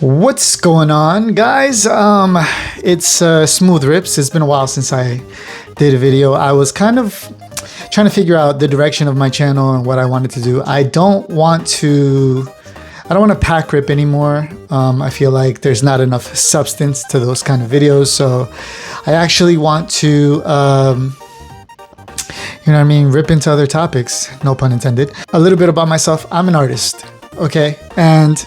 What's going on, guys? It's Smooth Rips. It's been a while since I did a video. I was kind of trying to figure out the direction of my channel and what I wanted to do. I don't want to pack rip anymore. I feel like there's not enough substance to those kind of videos. So I actually want to, rip into other topics. No pun intended. A little bit about myself. I'm an artist, okay? And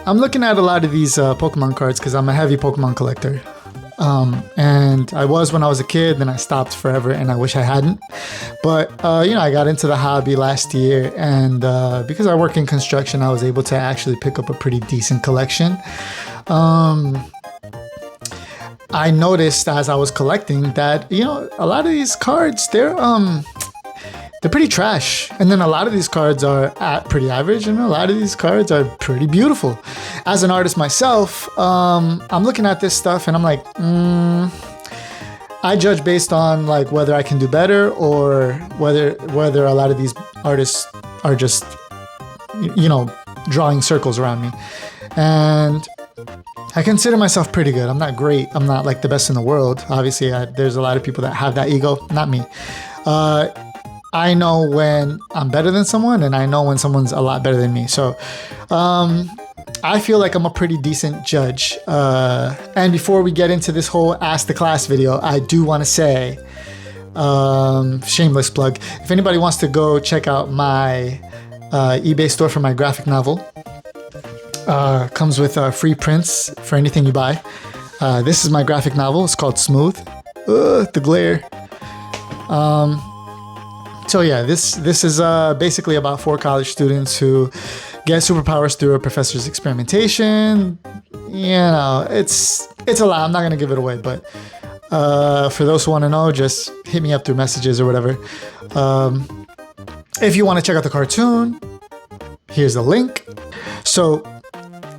I'm looking at a lot of these Pokemon cards because I'm a heavy Pokemon collector. And I was when I was a kid, then I stopped forever and I wish I hadn't. But, I got into the hobby last year, and because I work in construction, I was able to actually pick up a pretty decent collection. I noticed as I was collecting that, a lot of these cards, they're pretty trash. And then a lot of these cards are pretty average, and a lot of these cards are pretty beautiful. As an artist myself, I'm looking at this stuff and I'm like, I judge based on like whether I can do better or whether a lot of these artists are just, drawing circles around me. And I consider myself pretty good. I'm not great. I'm not like the best in the world. Obviously, there's a lot of people that have that ego, not me. I know when I'm better than someone, and I know when someone's a lot better than me. So I feel like I'm a pretty decent judge. And before we get into this whole Ask the Class video, I do want to say, shameless plug, if anybody wants to go check out my eBay store for my graphic novel, comes with free prints for anything you buy. This is my graphic novel. It's called Smooth. The glare. So yeah, this is basically about 4 college students who get superpowers through a professor's experimentation. It's a lot. I'm not gonna give it away, but for those who want to know, just hit me up through messages or whatever. If you want to check out the cartoon, here's the link. So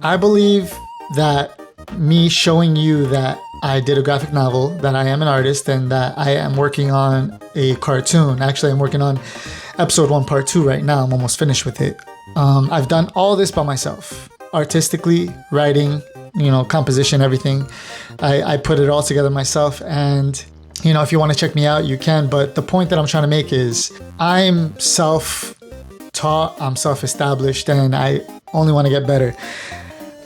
I believe that me showing you that I did a graphic novel, that I am an artist, and that I am working on a cartoon. Actually, I'm working on episode 1, part 2 right now. I'm almost finished with it. I've done all this by myself, artistically, writing, composition, everything. I put it all together myself. And, if you want to check me out, you can. But the point that I'm trying to make is I'm self-taught, I'm self-established, and I only want to get better.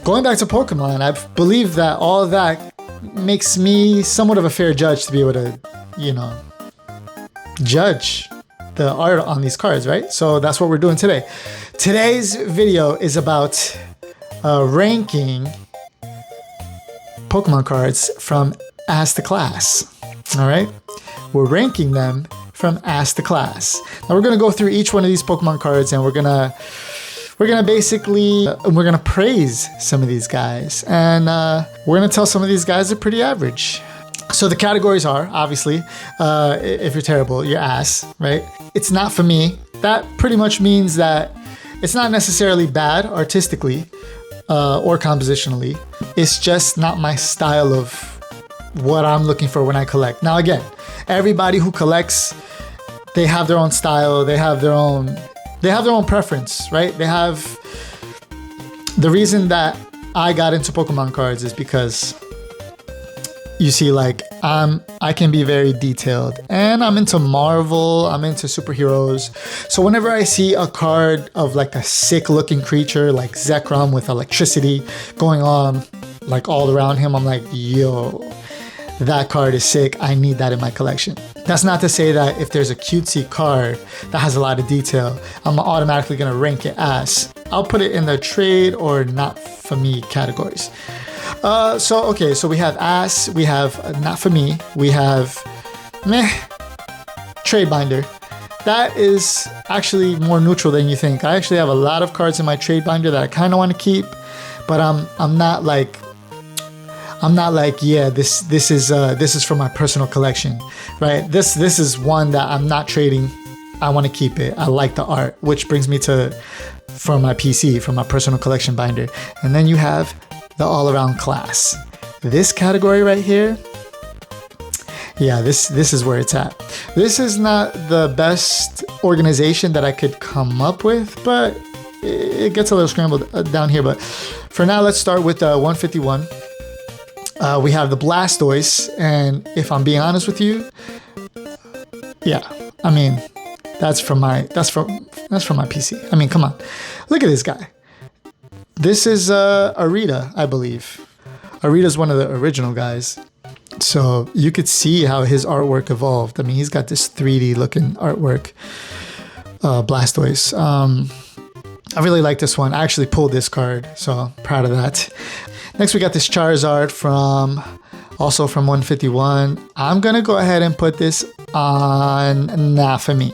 Going back to Pokemon, I believe that all of that makes me somewhat of a fair judge to be able to, judge the art on these cards, right? So that's what we're doing today. Today's video is about ranking Pokemon cards from Ask the Class. All right? We're ranking them from Ask the Class. Now we're going to go through each one of these Pokemon cards, and we're going to praise some of these guys, and we're gonna tell some of these guys are pretty average. So the categories are, obviously, if you're terrible, you're ass, right? It's not for me. That pretty much means that it's not necessarily bad artistically or compositionally. It's just not my style of what I'm looking for when I collect. Now again, everybody who collects, they have their own style, they have their own preference, right? They have the reason that I got into Pokemon cards is because you see, like, I can be very detailed, and I'm into Marvel, I'm into superheroes. So whenever I see a card of like a sick looking creature like Zekrom with electricity going on like all around him, I'm like, yo, that card is sick. I need that in my collection. That's not to say that if there's a cutesy card that has a lot of detail, I'm automatically gonna rank it as. I'll put it in the trade or not for me categories. So we have ass, we have not for me, we have meh, trade binder. That is actually more neutral than you think. I actually have a lot of cards in my trade binder that I kind of want to keep, but I'm not like, yeah, this is for my personal collection, right? This is one that I'm not trading. I want to keep it. I like the art, which brings me to for my PC, for my personal collection binder. And then you have the all-around class. This category right here, yeah, this is where it's at. This is not the best organization that I could come up with, but it gets a little scrambled down here, but for now, let's start with 151. We have the Blastoise, and if I'm being honest with you, yeah, I mean, that's from my PC. I mean, come on, look at this guy. This is Arita, I believe. Arita's one of the original guys, so you could see how his artwork evolved. I mean, he's got this 3D looking artwork. Blastoise. I really like this one. I actually pulled this card, so I'm proud of that. Next, we got this Charizard also from 151. I'm gonna go ahead and put this on nah for me.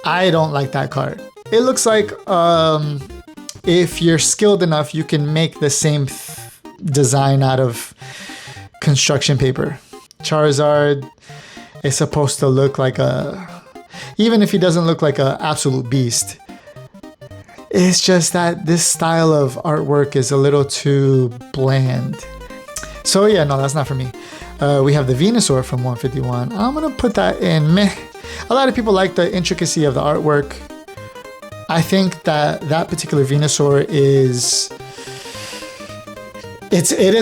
I don't like that card. It looks like if you're skilled enough, you can make the same design out of construction paper. Charizard is supposed to look like even if he doesn't look like an absolute beast, it's just that this style of artwork is a little too bland. So yeah, no, that's not for me. We have the Venusaur from 151. I'm gonna put that in meh. A lot of people like the intricacy of the artwork. I think that particular Venusaur it is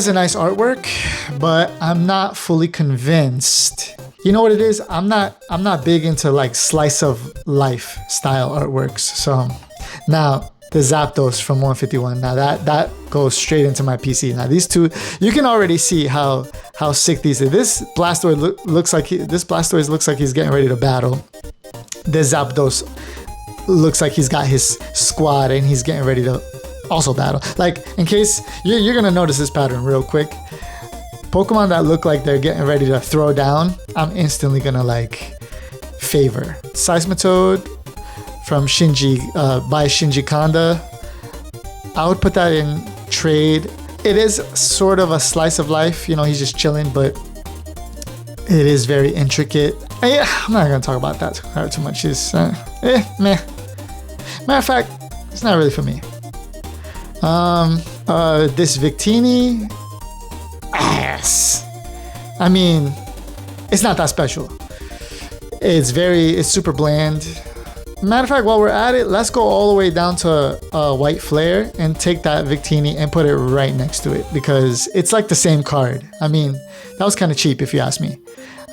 a nice artwork, but I'm not fully convinced. You know what it is? I'm not big into like slice of life style artworks. So now the Zapdos from 151. Now that goes straight into my PC. Now these two, you can already see how sick these are. This Blastoise looks like he's getting ready to battle. This Zapdos looks like he's got his squad and he's getting ready to also battle. Like, in case you're gonna notice this pattern real quick. Pokemon that look like they're getting ready to throw down, I'm instantly gonna like favor. Seismitoad from by Shinji Kanda. I would put that in trade. It is sort of a slice of life, you know, he's just chilling, but it is very intricate. Yeah, I'm not gonna talk about that too much. It's meh. Matter of fact, it's not really for me. This Victini, ass. I mean, it's not that special. It's super bland. Matter of fact, while we're at it, let's go all the way down to White Flare and take that Victini and put it right next to it because it's like the same card. I mean, that was kind of cheap if you ask me.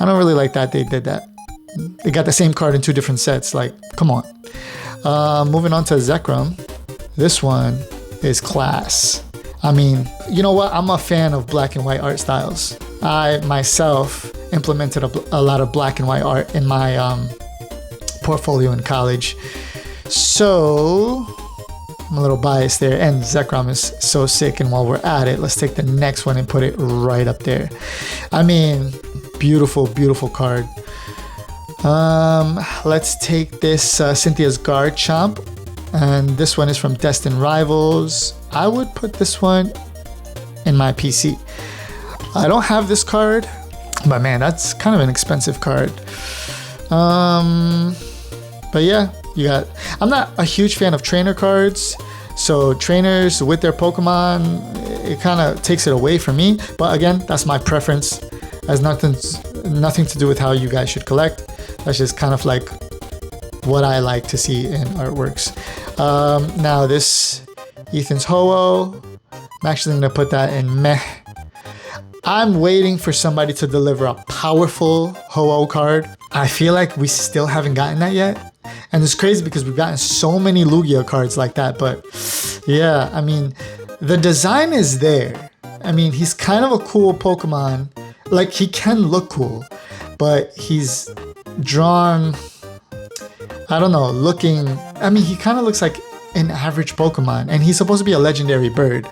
I don't really like that they did that. They got the same card in two different sets. Like, come on. Moving on to Zekrom. This one is class. I mean, you know what? I'm a fan of black and white art styles. I myself implemented a lot of black and white art in my portfolio in college. So I'm a little biased there. And Zekrom is so sick. And while we're at it, let's take the next one and put it right up there. I mean, beautiful, beautiful card. Let's take this Cynthia's Garchomp. And this one is from Destined Rivals. I would put this one in my PC. I don't have this card, but man, that's kind of an expensive card. But yeah, I'm not a huge fan of trainer cards. So trainers with their Pokemon, it kind of takes it away from me. But again, that's my preference. It has nothing to do with how you guys should collect. That's just kind of like what I like to see in artworks. Now this Ethan's Ho-Oh, I'm actually going to put that in meh. I'm waiting for somebody to deliver a powerful Ho-Oh card. I feel like we still haven't gotten that yet. And it's crazy because we've gotten so many Lugia cards like that. But yeah, I mean, the design is there. I mean, he's kind of a cool Pokemon. Like, he can look cool, but he's drawn, I don't know, I mean, he kind of looks like an average Pokemon, and he's supposed to be a legendary bird.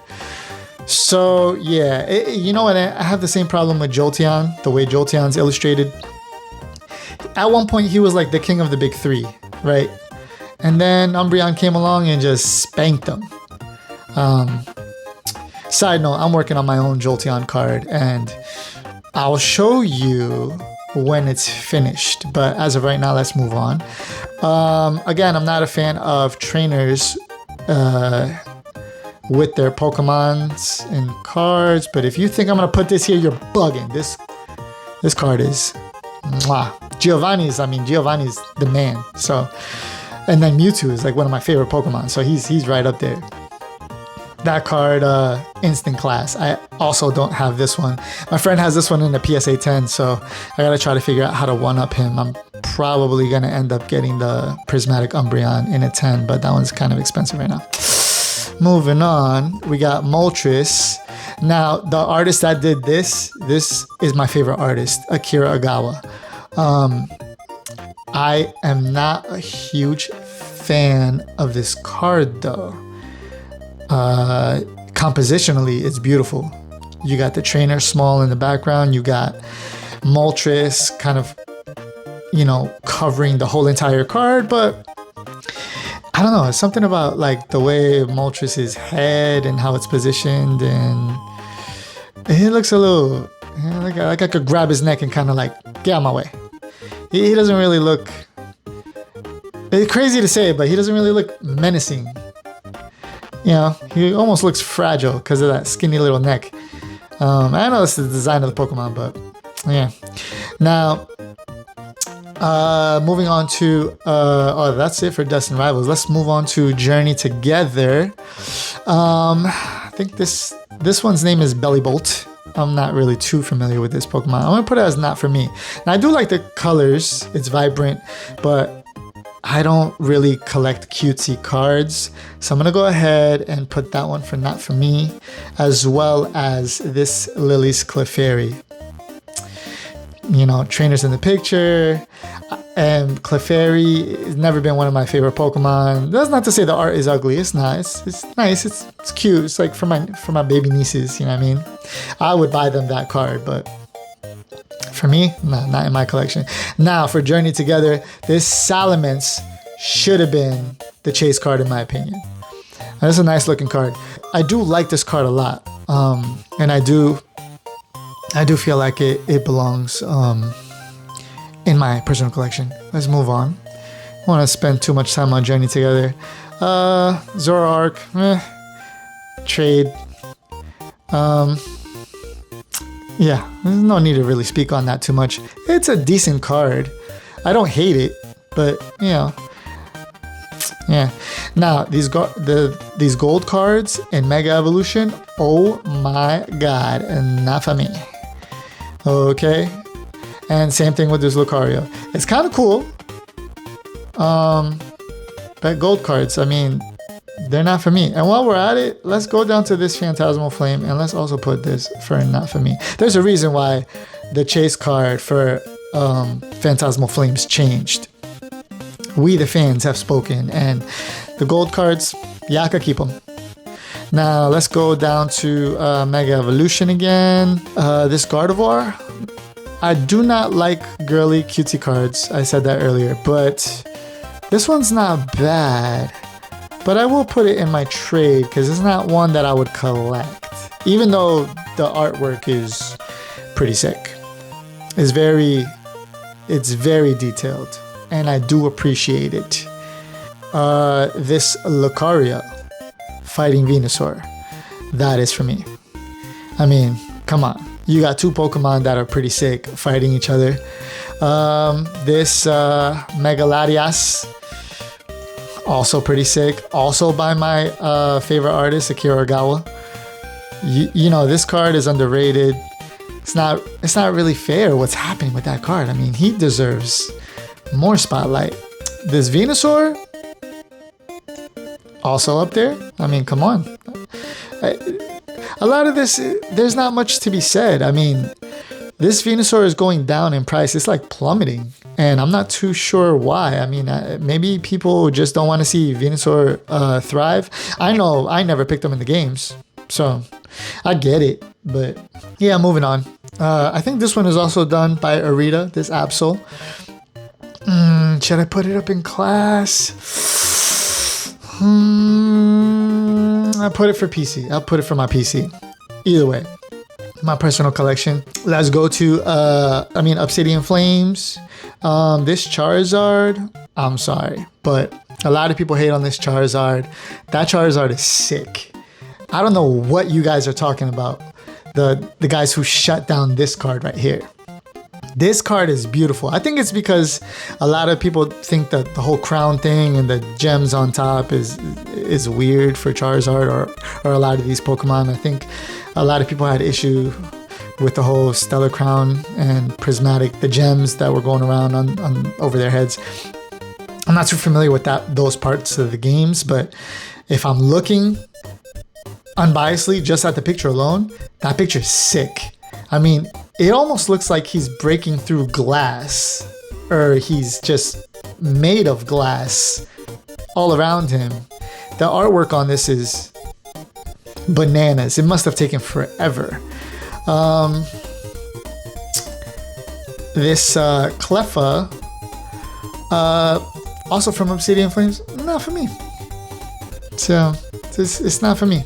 So yeah, you know what? I have the same problem with Jolteon, the way Jolteon's illustrated. At one point, he was like the king of the big three, right? And then Umbreon came along and just spanked him. Side note, I'm working on my own Jolteon card, and I'll show you when it's finished. But as of right now, let's move on. Again, I'm not a fan of trainers with their Pokemons and cards, but if you think I'm gonna put this here, you're bugging. This card is mwah. Giovanni's the man. So And then Mewtwo is like one of my favorite Pokemon, so he's right up there. That card, instant class. I also don't have this one. My friend has this one in the PSA 10, so I gotta try to figure out how to one-up him. I'm probably gonna end up getting the Prismatic Umbreon in a 10, but that one's kind of expensive right now. Moving on, we got Moltres. Now, the artist that did this is my favorite artist, Akira Agawa. I am not a huge fan of this card though. Compositionally, it's beautiful. You got the trainer small in the background. You got Moltres kind of, covering the whole entire card, but I don't know. It's something about like the way Moltres' head and how it's positioned, and it looks a little like I could grab his neck and kind of like get out of my way. He doesn't really look. It's crazy to say, but he doesn't really look menacing. He almost looks fragile because of that skinny little neck. I know it's the design of the Pokemon, but yeah. Now, moving on to that's it for Dust and Rivals. Let's move on to Journey Together. I think this one's name is Bellybolt. I'm not really too familiar with this Pokemon. I'm gonna put it as not for me. And I do like the colors. It's vibrant, but I don't really collect cutesy cards, so I'm gonna go ahead and put that one for not for me, as well as this Lily's Clefairy. Trainers in the picture, and Clefairy has never been one of my favorite Pokemon. That's not to say the art is ugly. It's not. It's nice. It's cute. It's like for my baby nieces. You know what I mean? I would buy them that card, but for me, not in my collection. Now, for Journey Together, this Salamence should have been the chase card in my opinion. Now, this is a nice looking card. I do like this card a lot, and I do feel like it belongs in my personal collection. Let's move on. I don't want to spend too much time on Journey Together. Zoroark, trade. Yeah, there's no need to really speak on that too much. It's a decent card. I don't hate it, but yeah. Now these gold cards in Mega Evolution, oh my god, and not for me. Okay, and same thing with this Lucario. It's kind of cool. But gold cards, I mean, they're not for me. And while we're at it, let's go down to this Phantasmal Flame, and let's also put this for not for me. There's a reason why the chase card for Phantasmal Flames changed. We, the fans, have spoken, and the gold cards, yeah, I could keep them. Now, let's go down to Mega Evolution again. This Gardevoir, I do not like girly cutesy cards. I said that earlier, but this one's not bad. But I will put it in my trade because it's not one that I would collect. Even though the artwork is pretty sick. It's very detailed, and I do appreciate it. This Lucario fighting Venusaur, that is for me. I mean, come on. You got two Pokemon that are pretty sick fighting each other. This Megaladias, also pretty sick. Also by my favorite artist, Akira Agawa. You know, this card is underrated. It's not really fair what's happening with that card. I mean, he deserves more spotlight. This Venusaur, also up there. I mean, come on. A lot of this, there's not much to be said. I mean, this Venusaur is going down in price. It's like plummeting, and I'm not too sure why. I mean, maybe people just don't want to see Venusaur thrive. I know I never picked them in the games, so I get it. But yeah, moving on. I think this one is also done by Arita, this Absol. Should I put it up in class? I'll put it for PC. I'll put it for my PC. Either way, my personal collection. Let's go to, Obsidian Flames. This Charizard, I'm sorry, but a lot of people hate on this Charizard. That Charizard is sick. I don't know what you guys are talking about. The guys who shut down this card right here. This card is beautiful. I think it's because a lot of people think that the whole crown thing and the gems on top is weird for Charizard or a lot of these Pokemon. I think a lot of people had issue with the whole stellar crown and prismatic, the gems that were going around on over their heads. I'm not too familiar with those parts of the games, but if I'm looking unbiasedly just at the picture alone, that picture is sick. I mean, it almost looks like he's breaking through glass, or he's just made of glass all around him. The artwork on this is bananas. It must have taken forever. This Cleffa, also from Obsidian Flames, not for me. So it's not for me.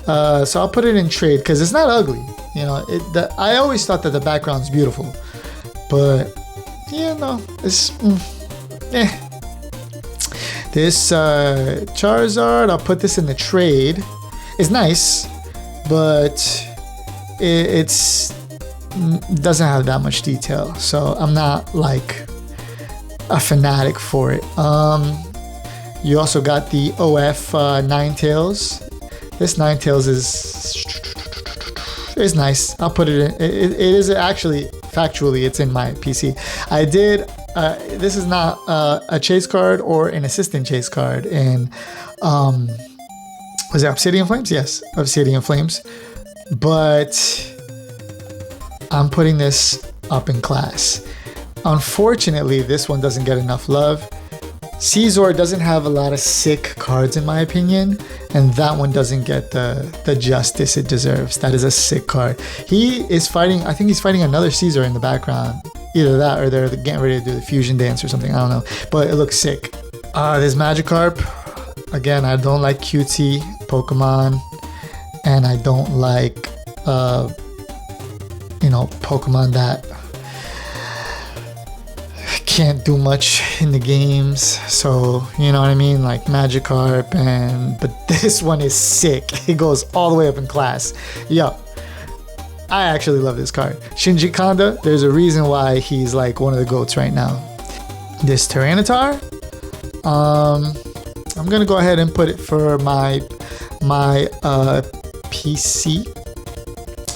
So I'll put it in trade because it's not ugly. You know, I always thought that the background's beautiful, but yeah, no, it's This Charizard, I'll put this in the trade. It's nice, but it doesn't have that much detail, so I'm not like a fanatic for it. You also got the OF Ninetales. This Ninetales is nice. I'll put it in. It is actually, factually, it's in my PC. I did, this is not a chase card or an assistant chase card in, was it Obsidian Flames? Yes, Obsidian Flames. But I'm putting this up in class. Unfortunately, this one doesn't get enough love. Caesar doesn't have a lot of sick cards in my opinion, and that one doesn't get the justice it deserves. That is a sick card. He is fighting, I think he's fighting another Caesar in the background. Either that or they're getting ready to do the fusion dance or something, I don't know. But it looks sick. There's Magikarp. Again, I don't like QT Pokemon, and I don't like, Pokemon that can't do much in the games. So, you know what I mean? Like Magikarp, but this one is sick. It goes all the way up in class. Yo, I actually love this card. Shinji Kanda, there's a reason why he's like one of the GOATs right now. This Tyranitar, I'm gonna go ahead and put it for my PC.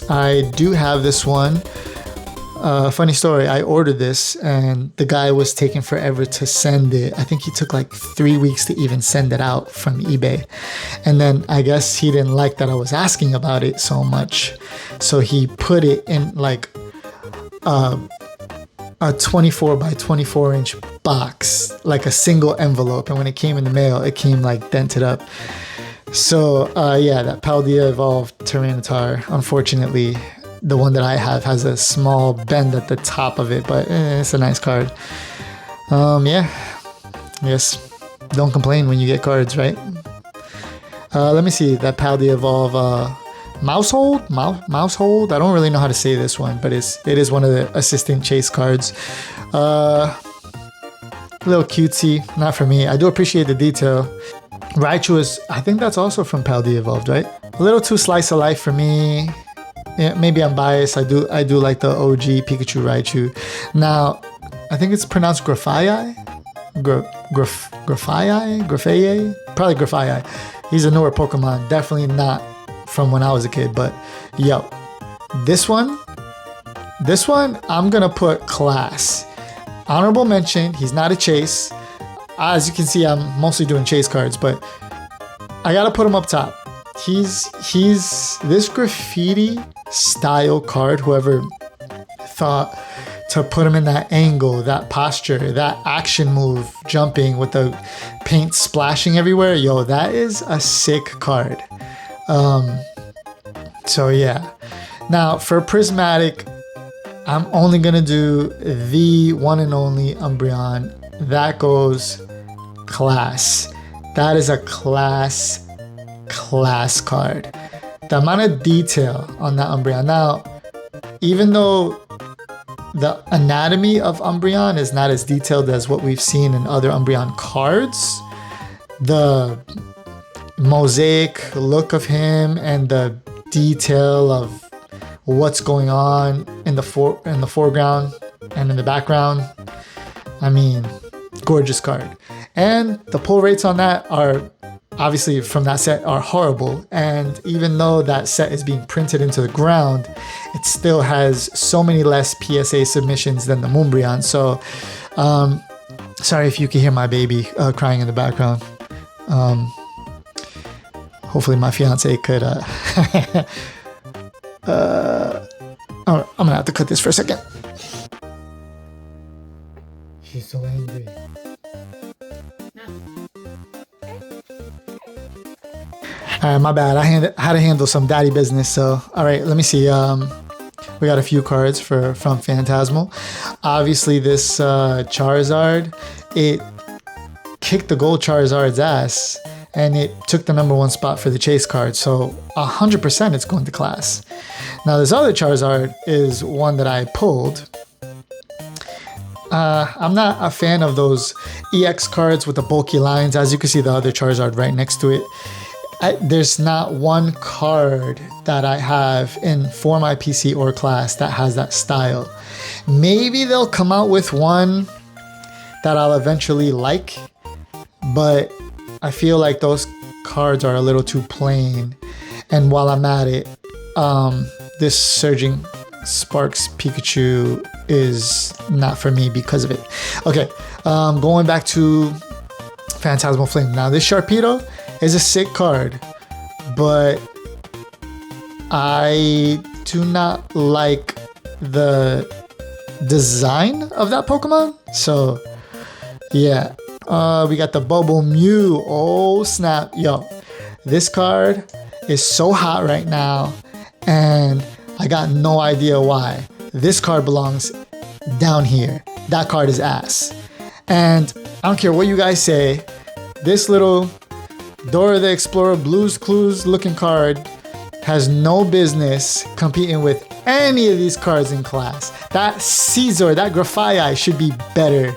I do have this one. Funny story, I ordered this and the guy was taking forever to send it. I think he took like 3 weeks to even send it out from eBay. And then I guess he didn't like that I was asking about it so much. So he put it in like a 24 by 24 inch box, like a single envelope. And when it came in the mail, it came like dented up. So yeah, that Paldea Evolved Tyranitar, unfortunately, the one that I have has a small bend at the top of it, but it's a nice card. Yeah, yes, don't complain when you get cards, right? Let me see, that Paldea Evolve Mousehold. I don't really know how to say this one, but it is one of the assistant chase cards. A little cutesy, not for me. I do appreciate the detail. Raichu is, I think that's also from Paldea Evolved, right? A little too slice of life for me. Yeah, maybe I'm biased. I do like the OG Pikachu Raichu. Now, I think it's pronounced Grafaiai? Grafaiai? Probably Grafaiai. He's a newer Pokemon. Definitely not from when I was a kid, but yo, this one, I'm gonna put class. Honorable mention, he's not a chase. As you can see, I'm mostly doing chase cards, but I gotta put him up top. He's this graffiti style card. Whoever thought to put him in that angle, that posture, that action move, jumping with the paint splashing everywhere, yo, that is a sick card. So yeah. Now for prismatic, I'm only gonna do the one and only Umbreon. That goes class. That is a class card. The amount of detail on that Umbreon. Now, even though the anatomy of Umbreon is not as detailed as what we've seen in other Umbreon cards, the mosaic look of him and the detail of what's going on in the foreground and in the background. I mean, gorgeous card. And the pull rates on that are obviously from that set are horrible. And even though that set is being printed into the ground, it still has so many less PSA submissions than the Moonbryon. So sorry if you can hear my baby crying in the background. Hopefully my fiance could I'm gonna have to cut this for a second. She's so angry. Alright, my bad. I had to handle some daddy business. So, alright, let me see. We got a few cards from Phantasmal. Obviously, this Charizard, it kicked the gold Charizard's ass, and it took the #1 spot for the chase card. So 100% it's going to class. Now this other Charizard is one that I pulled. I'm not a fan of those EX cards with the bulky lines. As you can see, the other Charizard right next to it. There's not one card that I have for my PC or class that has that style. Maybe they'll come out with one that I'll eventually like, but I feel like those cards are a little too plain. And while I'm at it, this Surging Sparks Pikachu is not for me because of it. Okay, going back to Phantasmal Flame. Now this Sharpedo is a sick card, but I do not like the design of that Pokemon. So yeah, we got the Bubble Mew. Oh snap, yo, this card is so hot right now, and I got no idea why. This card belongs down here. That card is ass. And I don't care what you guys say, this little Dora the Explorer Blues Clues looking card has no business competing with any of these cards in class. That Caesar, that Grafaiai should be better,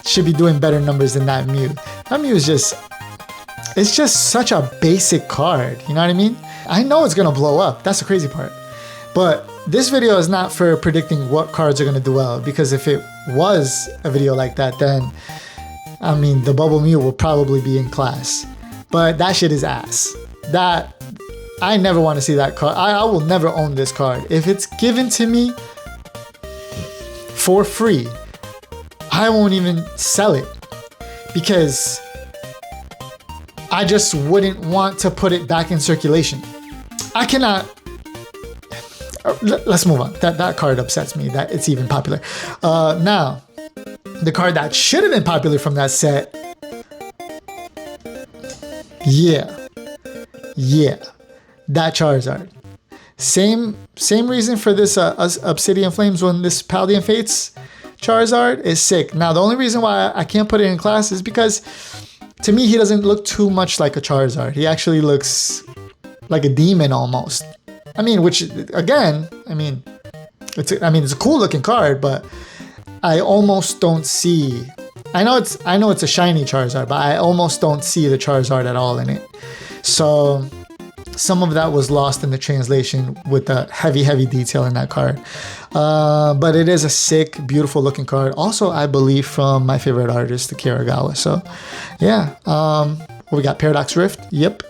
should be doing better numbers than that Mew. That Mew is it's just such a basic card, you know what I mean? I know it's gonna blow up, that's the crazy part. But this video is not for predicting what cards are gonna do well, because if it was a video like that, then, I mean, the Bubble Mew will probably be in class. But that shit is ass. I never want to see that card. I will never own this card. If it's given to me for free, I won't even sell it, because I just wouldn't want to put it back in circulation. I cannot. Let's move on. That card upsets me that it's even popular. Now, the card that should have been popular from that set. Yeah, that Charizard. Same reason for this Obsidian Flames when this Paldean Fates Charizard is sick. Now, the only reason why I can't put it in class is because, to me, he doesn't look too much like a Charizard. He actually looks like a demon almost. I mean, which again, it's a cool looking card, but I almost don't see. I know it's a shiny Charizard, but I almost don't see the Charizard at all in it. So some of that was lost in the translation with the heavy detail in that card. But it is a sick, beautiful looking card. Also, I believe from my favorite artist, the Kiragawa. So yeah, we got Paradox Rift. Yep,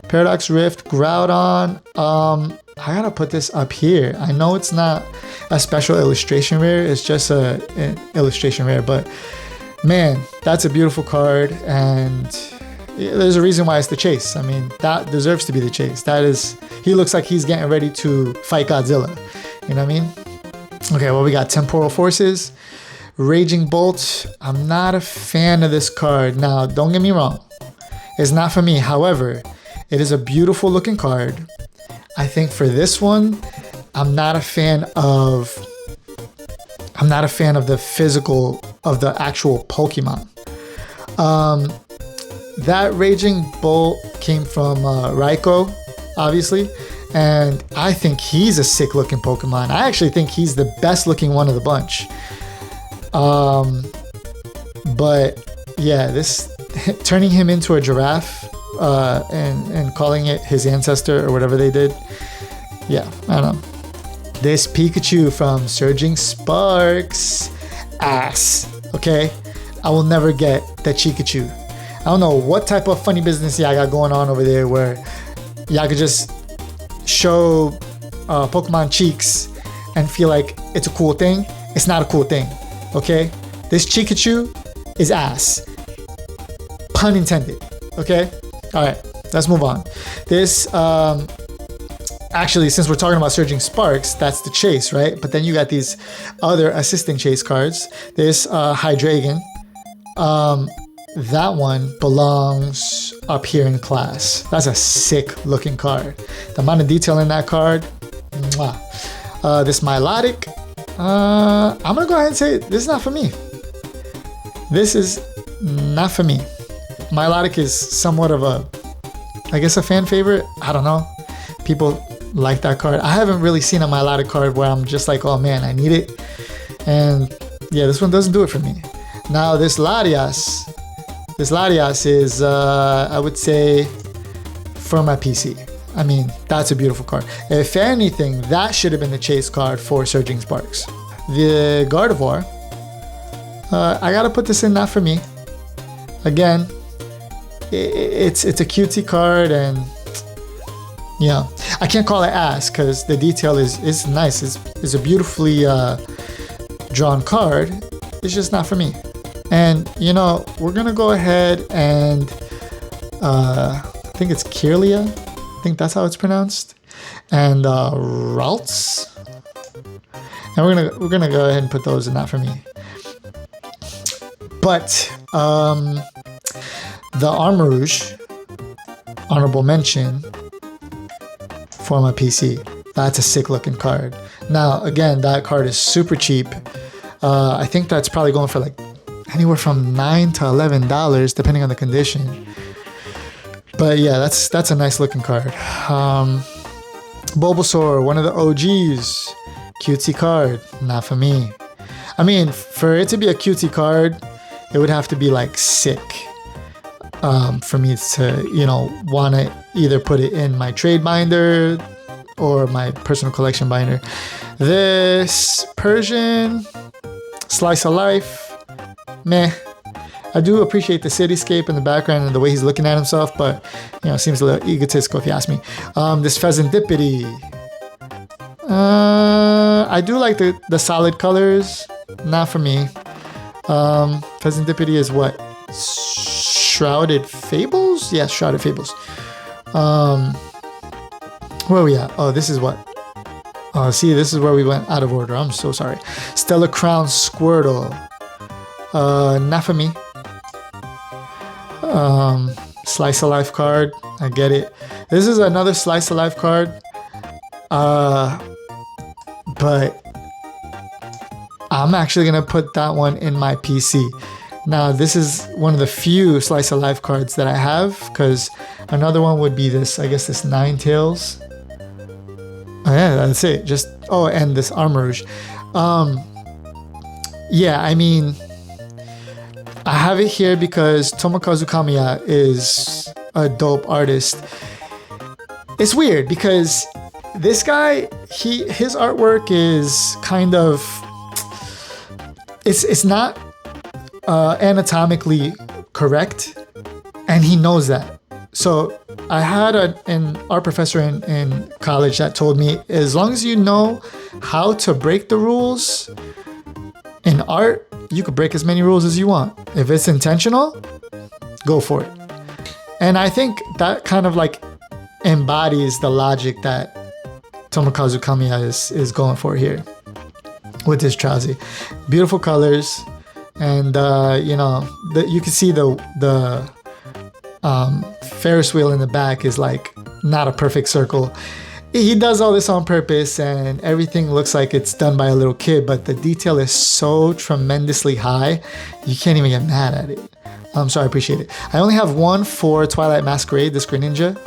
Paradox Rift, Groudon. I gotta put this up here. I know it's not a special illustration rare. It's just an illustration rare, but man, that's a beautiful card, and there's a reason why it's the chase. I mean, that deserves to be the chase. He looks like he's getting ready to fight Godzilla. You know what I mean? Okay, well, we got Temporal Forces, Raging Bolt. I'm not a fan of this card. Now, don't get me wrong. It's not for me. However, it is a beautiful looking card. I think for this one, I'm not a fan of the physical of the actual Pokemon. That Raging Bolt came from Raikou, obviously, and I think he's a sick looking Pokemon. I actually think he's the best looking one of the bunch. But yeah, this turning him into a giraffe and calling it his ancestor or whatever they did. Yeah, I don't know. This Pikachu from Surging Sparks. Ass. Okay? I will never get that Pikachu. I don't know what type of funny business y'all got going on over there where y'all could just show Pokemon cheeks and feel like it's a cool thing. It's not a cool thing. Okay? This Pikachu is ass. Pun intended. Okay? Alright, let's move on. This, actually, since we're talking about Surging Sparks, that's the chase, right? But then you got these other assisting chase cards. This Hydreigon. That one belongs up here in class. That's a sick looking card. The amount of detail in that card. Mwah. This Milotic. I'm gonna go ahead and say this is not for me. This is not for me. Milotic is somewhat of a, I guess, a fan favorite. I don't know. People like that card. I haven't really seen a Milotic card where I'm just like, oh man, I need it. And yeah, this one doesn't do it for me. Now this Latias is, I would say, for my PC. I mean, that's a beautiful card. If anything, that should have been the chase card for Surging Sparks. The Gardevoir, I gotta put this in, not for me. Again, it's a cutie card, and yeah, I can't call it ass because the detail is nice. It's a beautifully drawn card. It's just not for me. And you know, we're gonna go ahead and I think it's Kirlia. I think that's how it's pronounced. And Ralts. And we're gonna go ahead and put those in not for me. But the Armarouge, honorable mention for my PC. That's a sick looking card. Now again, that card is super cheap. I think that's probably going for like anywhere from $9 to $11 depending on the condition. But yeah, that's a nice looking card. Bulbasaur, one of the OGs, cutesy card, not for me. I mean, for it to be a cutesy card, it would have to be like sick for me to, you know, want to either put it in my trade binder or my personal collection binder. This Persian, Slice of Life, meh. I do appreciate the cityscape in the background and the way he's looking at himself, but you know, seems a little egotistical if you ask me. This Pheasantipity. I do like the solid colors, not for me. Pheasantipity is what? Shrouded Fables? Yeah, Shrouded Fables. Where are we at? Oh, this is what? Oh, see, this is where we went out of order. I'm so sorry. Stellar Crown Squirtle. Not for me. Slice of Life card. I get it. This is another Slice of Life card. But I'm actually going to put that one in my PC. Now, this is one of the few Slice of Life cards that I have, because another one would be this, I guess this Ninetales. Oh yeah, that's it. Just, oh, and this Armarouge. Yeah, I mean, I have it here because Tomokazu Kamiya is a dope artist. It's weird because this guy, his artwork is kind of, it's not anatomically correct, and he knows that. So I had an art professor in college that told me, as long as you know how to break the rules in art, you could break as many rules as you want. If it's intentional, go for it. And I think that kind of like embodies the logic that Tomokazu Kamiya is going for here with this Drowsy. Beautiful colors, and you know, you can see the Ferris wheel in the back is like not a perfect circle. He does all this on purpose, and everything looks like it's done by a little kid, but the detail is so tremendously high, you can't even get mad at it. So I appreciate it. I only have one for Twilight Masquerade, this Greninja.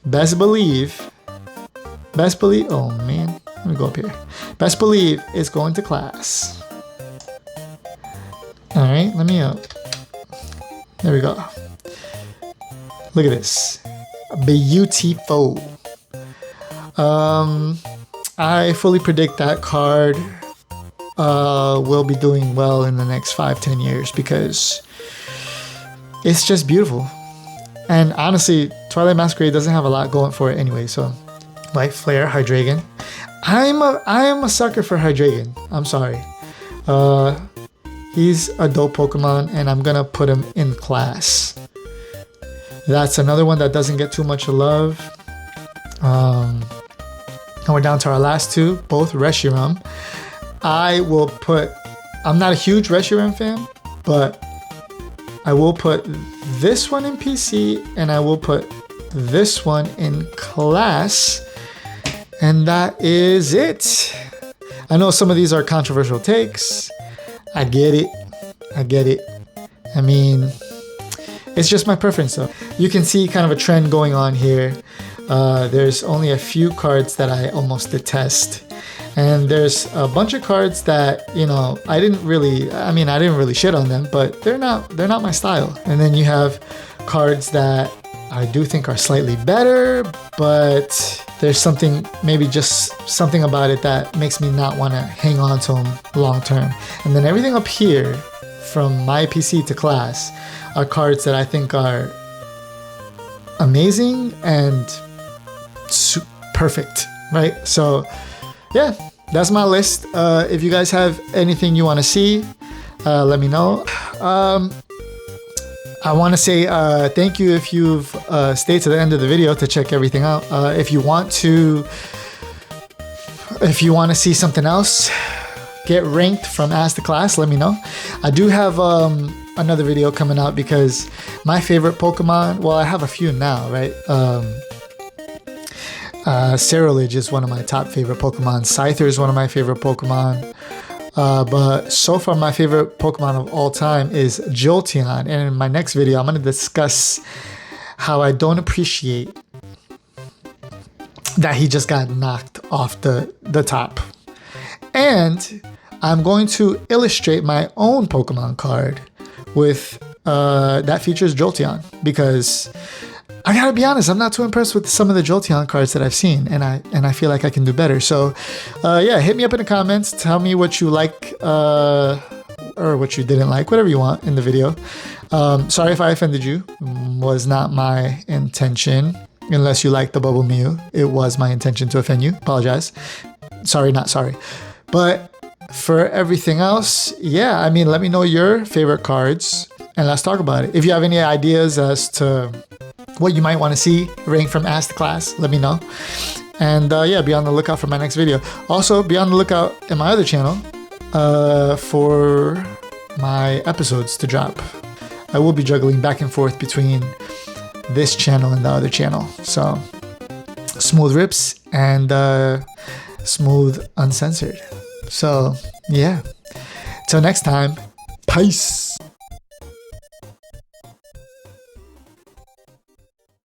Best believe, oh man, let me go up here. Best believe it's going to class. All right, let me up. There we go. Look at this, beautiful. I fully predict that card will be doing well in the next 5-10 years because it's just beautiful. And honestly, Twilight Masquerade doesn't have a lot going for it anyway. So, Light Flare, Hydreigon. I am a sucker for Hydreigon. I'm sorry. He's a dope Pokemon, and I'm gonna put him in class. That's another one that doesn't get too much love. And we're down to our last two, both Reshiram. I'm not a huge Reshiram fan, but I will put this one in PC, and I will put this one in class. And that is it. I know some of these are controversial takes. I get it. I mean, it's just my preference though. You can see kind of a trend going on here. There's only a few cards that I almost detest. And there's a bunch of cards that, I didn't really shit on them, but they're not my style. And then you have cards that I do think are slightly better, but there's maybe just something about it that makes me not want to hang on to them long term. And then everything up here from my PC to class are cards that I think are amazing and perfect, right? So yeah, that's my list. If you guys have anything you want to see, let me know. I want to say thank you if you've stayed to the end of the video to check everything out. If you want to see something else, get ranked from Ask the Class, let me know. I do have another video coming out because my favorite Pokemon, well, I have a few now, right? Cerulege is one of my top favorite Pokemon. Scyther is one of my favorite Pokemon. But so far, my favorite Pokemon of all time is Jolteon. And in my next video, I'm going to discuss how I don't appreciate that he just got knocked off the top. And I'm going to illustrate my own Pokemon card with that features Jolteon, because I gotta be honest, I'm not too impressed with some of the Jolteon cards that I've seen, and I feel like I can do better. So yeah, hit me up in the comments, tell me what you like or what you didn't like, whatever you want in the video. Sorry if I offended you, was not my intention. Unless you like the Bubble Mew, it was my intention to offend you. Apologize. Sorry, not sorry. But for everything else, yeah, I mean, let me know your favorite cards and let's talk about it. If you have any ideas as to what you might want to see ranked from Ask the Class, let me know. And yeah, be on the lookout for my next video. Also, be on the lookout in my other channel for my episodes to drop. I will be juggling back and forth between this channel and the other channel. So, Smooth Rips and Smooth Uncensored. So, yeah. Till next time, peace.